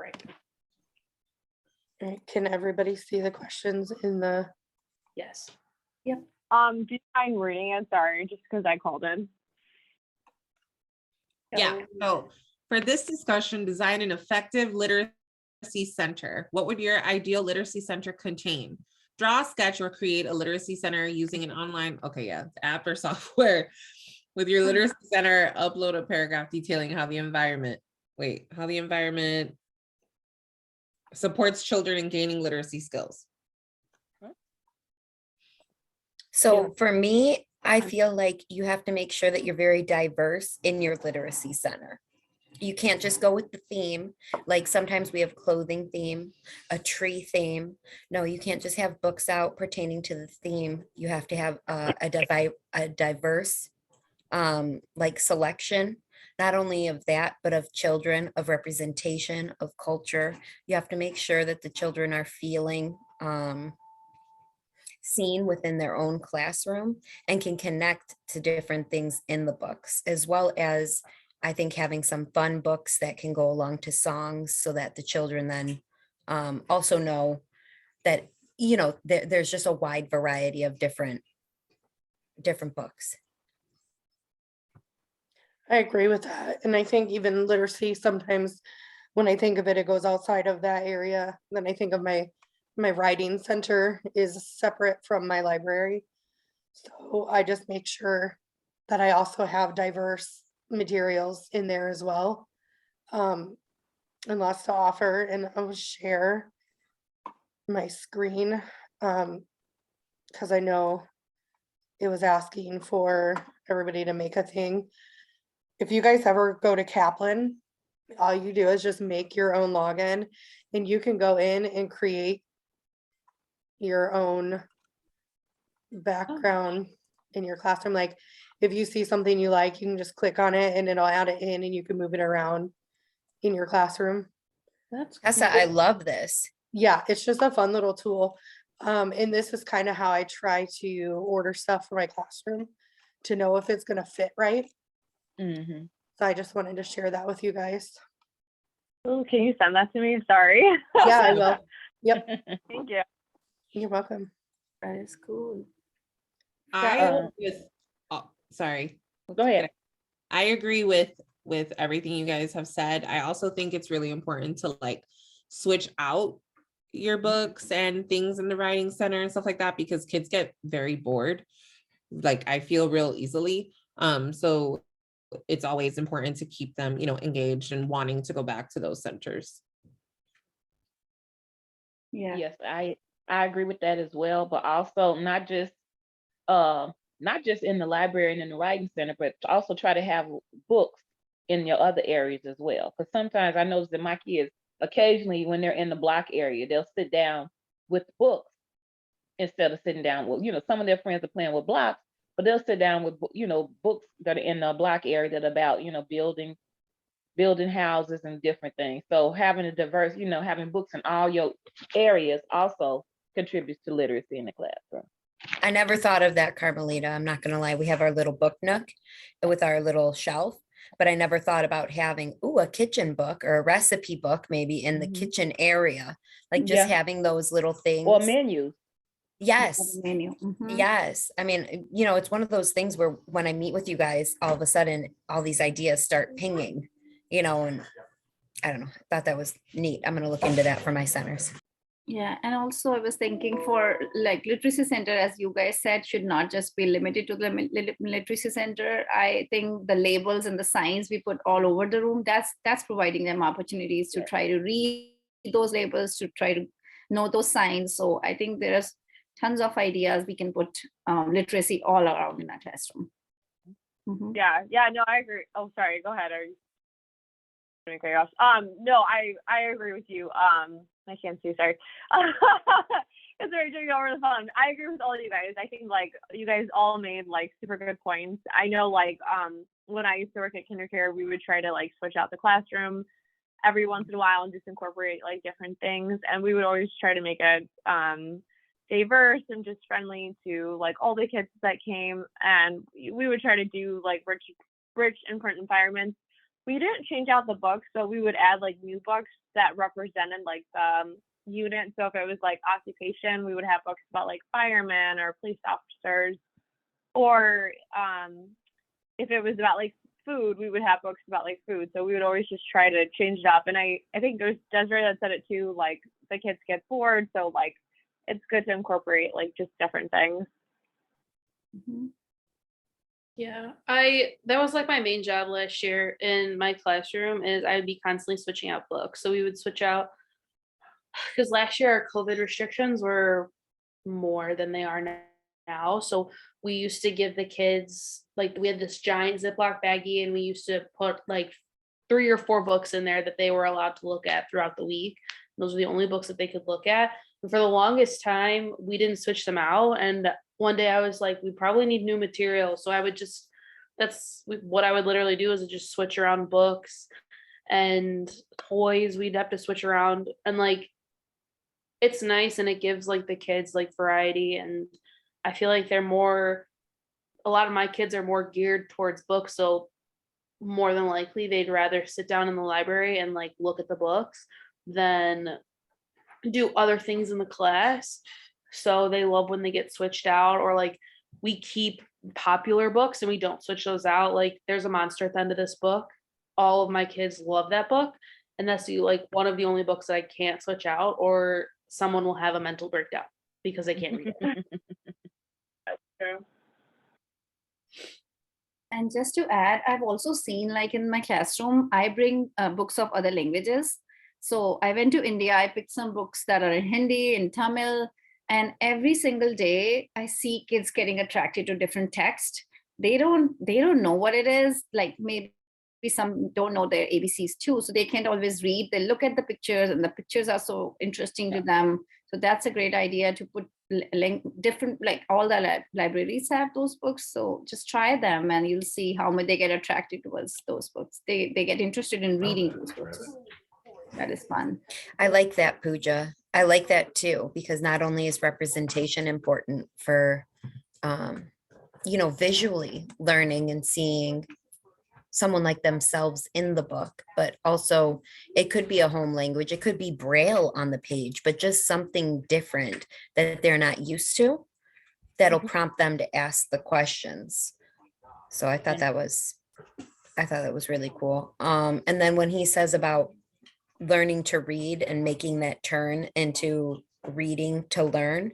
Right. Right, can everybody see the questions in the, Yes. Do you mind reading it? Sorry, just because I called in. Yeah, so for this discussion, design an effective literacy center. What would your ideal literacy center contain? Draw a sketch or create a literacy center using an online, app or software. With your literacy center, upload a paragraph detailing how the environment supports children in gaining literacy skills. So for me, I feel like you have to make sure that you're very diverse in your literacy center. You can't just go with the theme. Like sometimes we have clothing theme, a tree theme. No, you can't just have books out pertaining to the theme. You have to have a diverse like selection, not only of that, but of children, of representation, of culture. You have to make sure that the children are feeling seen within their own classroom and can connect to different things in the books, as well as I think having some fun books that can go along to songs so that the children then also know that, you know, there's just a wide variety of different books. I agree with that. And I think even literacy, sometimes when I think of it, it goes outside of that area. Then I think of my writing center is separate from my library. So I just make sure that I also have diverse materials in there as well. And lots to offer, and I'll share my screen because I know it was asking for everybody to make a thing. If you guys ever go to Kaplan, all you do is just make your own login and you can go in and create your own background in your classroom. Like if you see something you like, you can just click on it and it'll add it in and you can move it around in your classroom. That's Tessa, I love this. Yeah, it's just a fun little tool. And this is kind of how I try to order stuff for my classroom to know if it's gonna fit right. Mhm. So I just wanted to share that with you guys. Oh, can you send that to me? Sorry. Yeah, I will. Yep, Thank you. you're welcome. That is cool. Sorry. Go ahead. I agree with everything you guys have said. I also think it's really important to like switch out your books and things in the writing center and stuff like that, because kids get very bored. Like I feel real easily. So it's always important to keep them, you know, engaged and wanting to go back to those centers. Yeah. Yes, I agree with that as well, but also not just in the library and in the writing center, but to also try to have books in your other areas as well. Because sometimes I notice that my kids occasionally when they're in the block area, they'll sit down with books instead of sitting down with, you know, some of their friends are playing with blocks, but they'll sit down with, you know, books that are in the block area that are about, you know, building houses and different things. So having a diverse, you know, having books in all your areas also contributes to literacy in the classroom. I never thought of that, Carmelita. I'm not gonna lie. We have our little book nook with our little shelf, but I never thought about having, a kitchen book or a recipe book maybe in the Mhm. kitchen area. Like just Yeah. having those little things. Or menus. Yes. Menu. Mhm. Yes. I mean, you know, it's one of those things where when I meet with you guys, all of a sudden, all these ideas start pinging, you know, and I don't know, I thought that was neat. I'm going to look into that for my centers. Yeah, and also I was thinking for like literacy center, as you guys said, should not just be limited to the literacy center. I think the labels and the signs we put all over the room, that's providing them opportunities to try to read those labels, to try to know those signs. So I think there's tons of ideas we can put literacy all around in our classroom. Mhm. Yeah, no, I agree. Oh, sorry, go ahead. Are you gonna cut you off? No, I agree with you. I can't see, sorry. Because we're doing over the phone. I agree with all of you guys. I think like you guys all made like super good points. I know like when I used to work at KinderCare, we would try to like switch out the classroom every once in a while and just incorporate like different things. And we would always try to make it diverse and just friendly to like all the kids that came. And we would try to do like rich imprint environments. we didn't change out the books, so we would add like new books that represented like the unit. So if it was like occupation, we would have books about like firemen or police officers, or if it was about like food, we would have books about like food. So we would always just try to change it up. And I think there's Desiree that said it too, like the kids get bored, so like it's good to incorporate like just different things. Mhm. Yeah, that was like my main job last year in my classroom is I'd be constantly switching out books. So we would switch out because last year our COVID restrictions were more than they are now. So we used to give the kids like we had this giant Ziploc baggie and we used to put like 3 or 4 books in there that they were allowed to look at throughout the week. Those were the only books that they could look at. And for the longest time, we didn't switch them out. And one day I was like, we probably need new material. So I would just, that's what I would literally do is just switch around books and toys. We'd have to switch around. And like, it's nice and it gives like the kids like variety. And I feel like a lot of my kids are more geared towards books. So more than likely they'd rather sit down in the library and like look at the books than do other things in the class. So they love when they get switched out, or like we keep popular books and we don't switch those out. Like there's a monster at the end of this book. All of my kids love that book. And that's like one of the only books that I can't switch out, or someone will have a mental breakdown because they can't read it. That's true. And just to add, I've also seen like in my classroom, I bring books of other languages. So I went to India, I picked some books that are in Hindi, in Tamil, and every single day I see kids getting attracted to different text. They don't know what it is. Like maybe some don't know their ABCs too, so they can't always read. They look at the pictures and the pictures are so interesting to them. So that's a great idea to put different, like all the libraries have those books. So just try them and you'll see how much they get attracted towards those books. They get interested in reading those books. That is fun. I like that, Pooja. I like that too, because not only is representation important for, visually learning and seeing someone like themselves in the book, but also it could be a home language. It could be Braille on the page, but just something different that they're not used to that'll prompt them to ask the questions. So I thought that was really cool. And then when he says about learning to read and making that turn into reading to learn,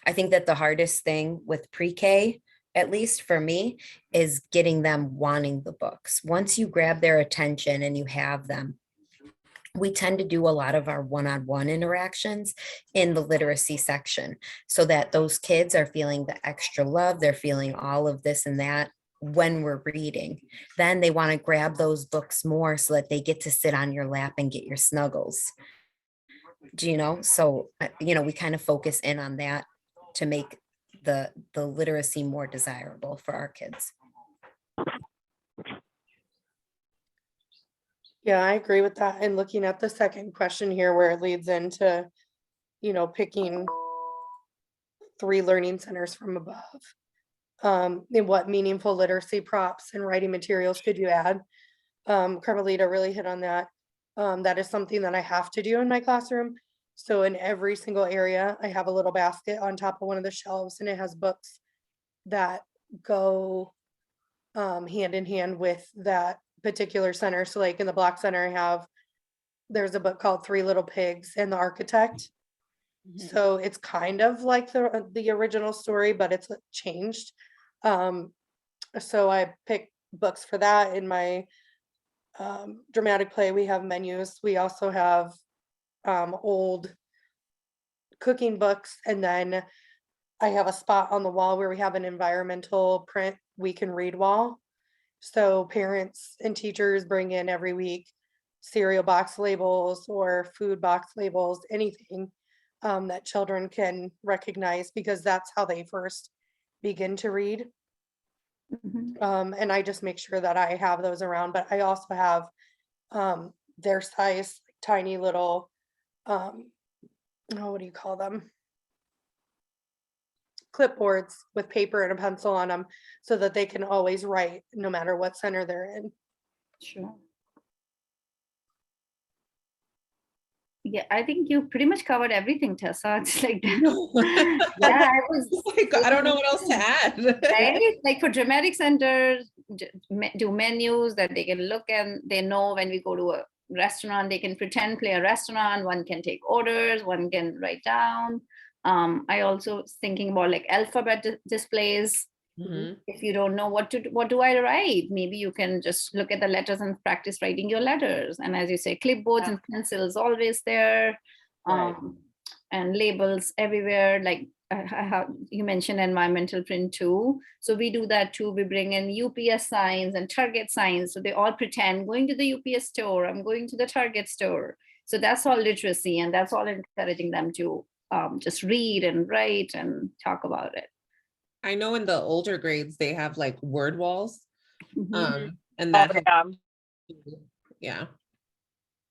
I think that the hardest thing with pre-K, at least for me, is getting them wanting the books. Once you grab their attention and you have them, we tend to do a lot of our one-on-one interactions in the literacy section so that those kids are feeling the extra love. They're feeling all of this and that when we're reading. Then they want to grab those books more so that they get to sit on your lap and get your snuggles. Do you know? So, we kind of focus in on that to make the literacy more desirable for our kids. Yeah, I agree with that. And looking at the second question here where it leads into, picking 3 learning centers from above. And what meaningful literacy props and writing materials could you add? Carmelita really hit on that. That is something that I have to do in my classroom. So in every single area, I have a little basket on top of one of the shelves and it has books that go hand in hand with that particular center. So like in the Block Center, there's a book called 3 Little Pigs and the Architect. So it's kind of like the original story, but it's changed. So I picked books for that. In my dramatic play, we have menus. We also have old cooking books. And then I have a spot on the wall where we have an environmental print we can read wall. So parents and teachers bring in every week cereal box labels or food box labels, anything that children can recognize, because that's how they first begin to read. And I just make sure that I have those around, but I also have their size, tiny little, what do you call them? Clipboards with paper and a pencil on them so that they can always write no matter what center they're in. Sure. Yeah, I think you pretty much covered everything, Tessa. It's like, yeah, Yeah, I was like, I don't know what else to add. right? Like for dramatic centers, do menus that they can look and they know when we go to a restaurant, they can pretend play a restaurant. One can take orders, one can write down. I also was thinking about like alphabet displays. Mhm. If you don't know what do I write, maybe you can just look at the letters and practice writing your letters. And as you say, clipboards and pencils always there, Right. and labels everywhere. Like you mentioned environmental print too. So we do that too. We bring in UPS signs and Target signs. So they all pretend going to the UPS store, I'm going to the Target store. So that's all literacy, and that's all encouraging them to just read and write and talk about it. I know in the older grades, they have like word walls. Mhm. And Oh, that helps. yeah. Yeah.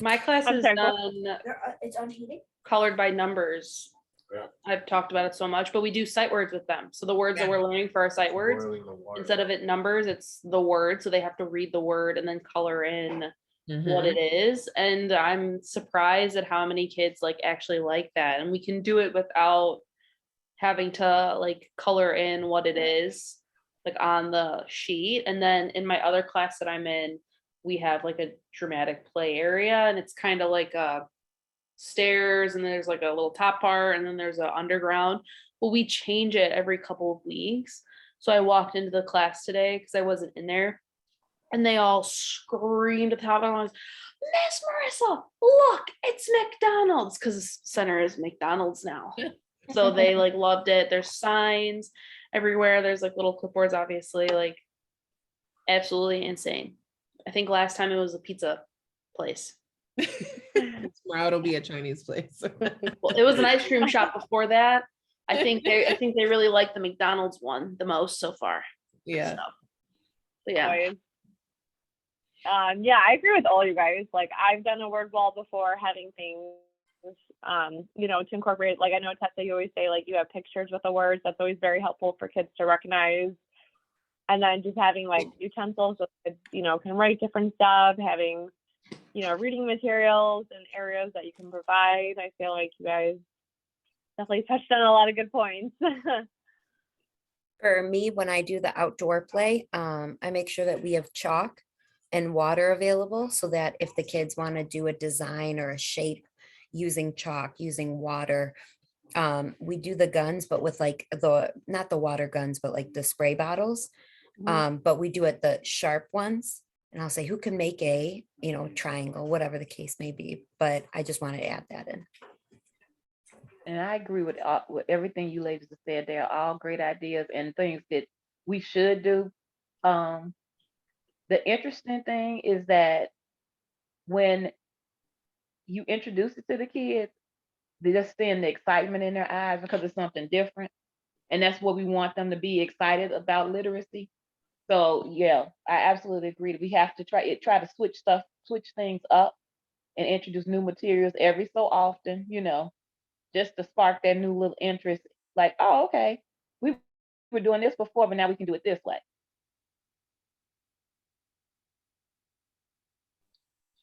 My class I'm is sorry, go- done It's unheated? colored by numbers. Yeah. I've talked about it so much, but we do sight words with them. So the words that Yeah. we're learning for our sight words, Boiling the water. instead of it numbers, it's the word. So they have to read the word and then color in what Mhm. it is. And I'm surprised at how many kids like actually like that. And we can do it without having to like color in what it is like on the sheet. And then in my other class that I'm in, we have like a dramatic play area, and it's kind of like stairs, and there's like a little top part, and then there's a underground. Well, we change it every couple of weeks. So I walked into the class today because I wasn't in there, and they all screamed at the top of their lungs, Miss Marissa, look, it's McDonald's, because the center is McDonald's now. So they like loved it. There's signs everywhere. There's like little clipboards, obviously, like absolutely insane. I think last time it was a pizza place. Tomorrow it'll be a Chinese place. Well, it was an ice cream shop before that. I think they really like the McDonald's one the most so far. Yeah. So, but yeah. Always. Yeah, I agree with all you guys. Like, I've done a word wall before, having things, you know, to incorporate. Like, I know Tessa, you always say like you have pictures with the words. That's always very helpful for kids to recognize. And then just having like utensils so kids, you know, can write different stuff. Having, you know, reading materials and areas that you can provide. I feel like you guys definitely touched on a lot of good points. For me, when I do the outdoor play, I make sure that we have chalk and water available so that if the kids want to do a design or a shape using chalk, using water, we do the guns, but with like not the water guns, but like the spray bottles. But we do it the sharp ones. And I'll say, who can make a, you know, triangle, whatever the case may be. But I just want to add that in. And I agree with everything you ladies have said. They are all great ideas and things that we should do. The interesting thing is that when you introduce it to the kids, they just seeing the excitement in their eyes because it's something different. And that's what we want them to be excited about literacy. So yeah, I absolutely agree. We have to try to switch things up and introduce new materials every so often, you know, just to spark that new little interest. Like, oh, okay, we were doing this before, but now we can do it this way.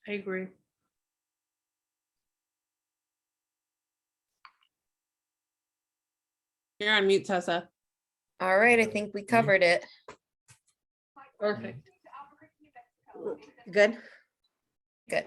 I agree. You're on mute, Tessa. All right, I think we covered it. Perfect. Good. Good.